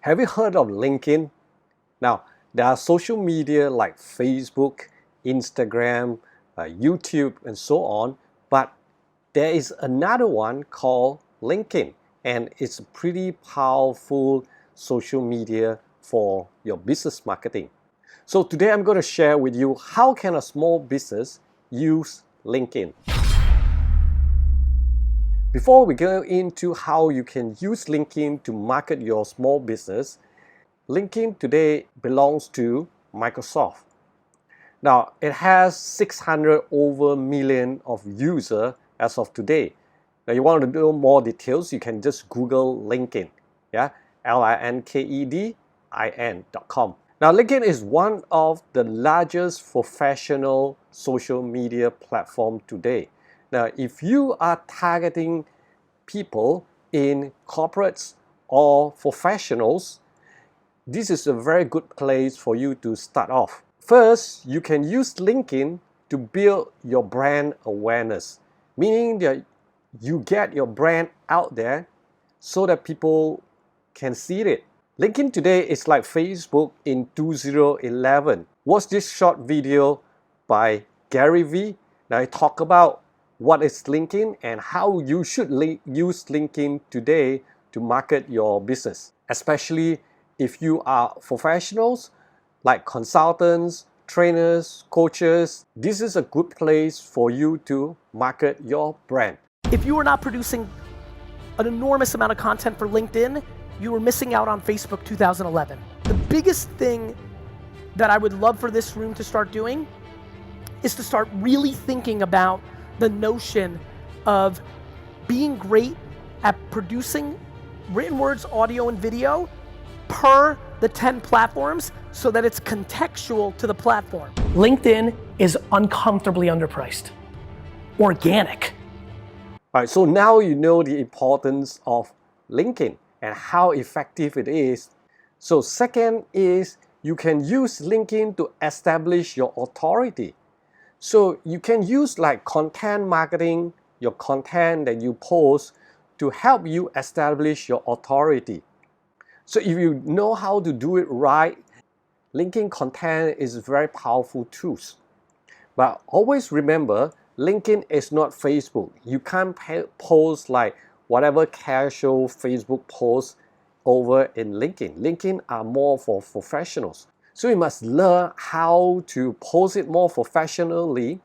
Have you heard of LinkedIn? Now, there are social media like Facebook, Instagram, YouTube, and so on, but there is another one called LinkedIn, and it's a pretty powerful social media for your business marketing. So today I'm going to share with you how can a small business use LinkedIn. Before we go into how you can use LinkedIn to market your small business, LinkedIn today belongs to Microsoft. Now, it has 600 over million of users as of today. Now, you want to know more details, you can just Google LinkedIn, yeah, LinkedIn.com. Now, LinkedIn is one of the largest professional social media platform today. Now, if you are targeting people in corporates or professionals, this is a very good place for you to start off. First, you can use LinkedIn to build your brand awareness, meaning that you get your brand out there so that people can see it. LinkedIn today is like Facebook in 2011. Watch this short video by Gary Vee. Now I talk about what is LinkedIn and how you should use LinkedIn today to market your business, especially if you are professionals like consultants, trainers, coaches. This is a good place for you to market your brand. If you are not producing an enormous amount of content for LinkedIn, you are missing out on Facebook 2011. The biggest thing that I would love for this room to start doing is to start really thinking about the notion of being great at producing written words, audio, and video per the 10 platforms so that it's contextual to the platform. LinkedIn is uncomfortably underpriced. Organic. All right, so now you know the importance of LinkedIn and how effective it is. So second is you can use LinkedIn to establish your authority. So you can use like content marketing, your content that you post to help you establish your authority. So if you know how to do it right, LinkedIn content is a very powerful tool. But always remember, LinkedIn is not Facebook. You can't post like whatever casual Facebook post over in LinkedIn. LinkedIn are more for professionals. So you must learn how to post it more professionally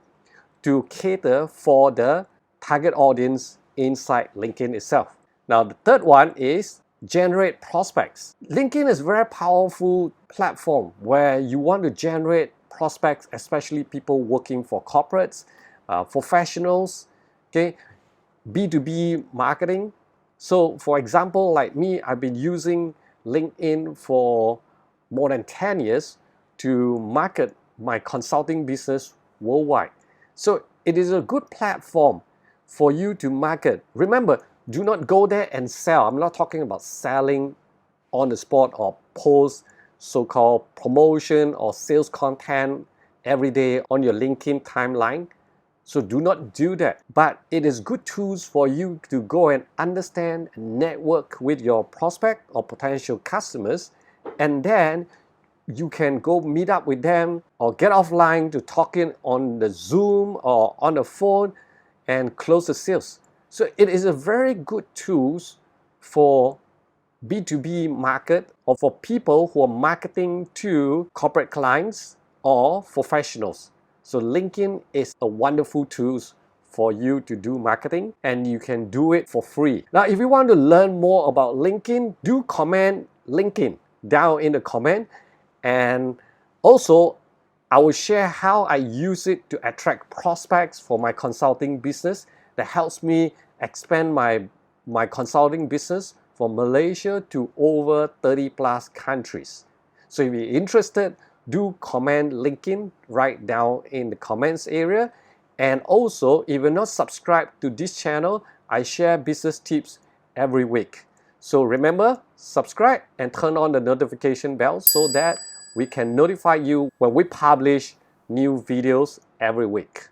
to cater for the target audience inside LinkedIn itself. Now the third one is generate prospects. LinkedIn is a very powerful platform where you want to generate prospects, especially people working for corporates, professionals, okay, B2B marketing. So for example, like me, I've been using LinkedIn for more than 10 years to market my consulting business worldwide. So it is a good platform for you to market. Remember, do not go there and sell. I'm not talking about selling on the spot or post so-called promotion or sales content every day on your LinkedIn timeline. So do not do that. But it is good tools for you to go and understand and network with your prospect or potential customers, and then you can go meet up with them or get offline to talking on the Zoom or on the phone and close the sales. So it is a very good tool for B2B market or for people who are marketing to corporate clients or professionals. So LinkedIn is a wonderful tool for you to do marketing, and you can do it for free. Now, if you want to learn more about LinkedIn, do comment LinkedIn down in the comment, and also I will share how I use it to attract prospects for my consulting business that helps me expand my consulting business from Malaysia to over 30 plus countries. So if you're interested, do comment LinkedIn right down in the comments area. And also, if you're not subscribed to this channel, I share business tips every week. So remember, subscribe and turn on the notification bell so that we can notify you when we publish new videos every week.